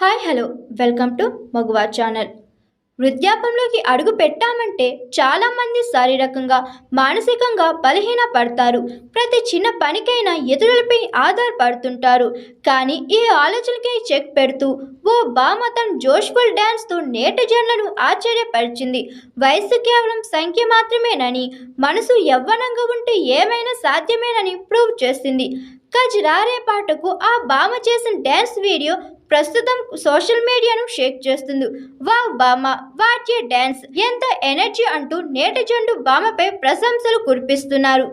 Hi hello welcome to మగువా channel. వృద్ధాపంలోకి అడుగు పెట్టామంటే చాలామంది శారీరకంగా మానసికంగా బలహీన పడతారు. ప్రతి చిన్న పనికైనా ఇతరులపై ఆధారపడుతుంటారు. కానీ ఈ ఆలోచనకి చెక్ పెడుతూ ఓ బామ తన జోష్ఫుల్ డ్యాన్స్తో నేటిజన్లను ఆశ్చర్యపరిచింది. వయస్సు కేవలం సంఖ్య మాత్రమేనని, మనసు యవ్వనంగా ఉంటే ఏమైనా సాధ్యమేనని ప్రూవ్ చేసింది. కజ్రారే పాటకు ఆ బామ చేసిన డ్యాన్స్ వీడియో ప్రస్తుతం సోషల్ మీడియాను షేక్ చేస్తుంది. వావ్ బామ, వాట్ ఏ డ్యాన్స్, ఎంత ఎనర్జీ అంటూ నేటిజన్లు బామపై ప్రశంసలు కురిపిస్తున్నారు.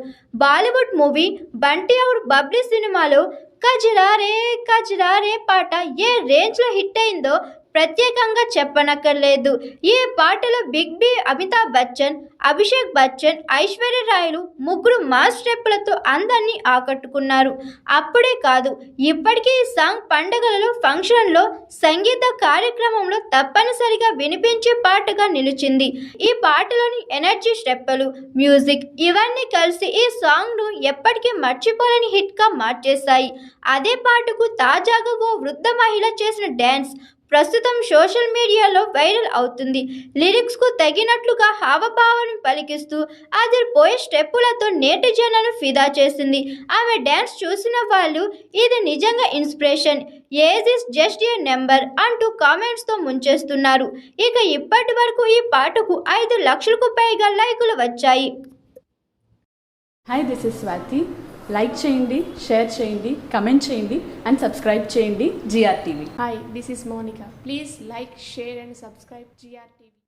బాలీవుడ్ మూవీ బంటి ఔర్ బబ్లీ సినిమాలో కజ్రారే కజ్రారే పాట ఏ రేంజ్లో హిట్ అయిందో ప్రత్యేకంగా చెప్పనక్కర్లేదు. ఈ పాటలో బిగ్ బి, అమితాబ్ బచ్చన్, అభిషేక్ బచ్చన్, ఐశ్వర్య రాయ్లు ముగ్గురు మాస్ స్టెప్పులతో అందరినీ ఆకట్టుకున్నారు. అప్పుడే కాదు, ఇప్పటికీ ఈ సాంగ్ పండుగలలో, ఫంక్షన్లో, సంగీత కార్యక్రమంలో తప్పనిసరిగా వినిపించే పాటగా నిలిచింది. ఈ పాటలోని ఎనర్జీ స్టెప్పులు, మ్యూజిక్ ఇవన్నీ కలిసి ఈ సాంగ్ను ఎప్పటికీ మర్చిపోలేని హిట్గా మార్చేశాయి. అదే పాటకు తాజాగా ఓ వృద్ధ మహిళ చేసిన డ్యాన్స్ ప్రస్తుతం సోషల్ మీడియాలో వైరల్ అవుతుంది. లిరిక్స్కు తగినట్లుగా హావభావాలను పలికిస్తూ అదిరిపోయే స్టెప్పులతో నేటిజన్లను ఫిదా చేసింది. ఆమె డ్యాన్స్ చూసిన వాళ్ళు ఇది నిజంగా inspiration, age is just a number అంటూ కామెంట్స్తో ముంచేస్తున్నారు. ఇక ఇప్పటి వరకు ఈ పాటకు 5 లక్షలకు పైగా లైకులు వచ్చాయి. Hi, this is Swathi. Like చేయండి, షేర్ చేయండి, కమెంట్ చేయండి అండ్ సబ్స్క్రైబ్ చేయండి GR TV. Hi, this is Monica. Please like, share and subscribe GR TV.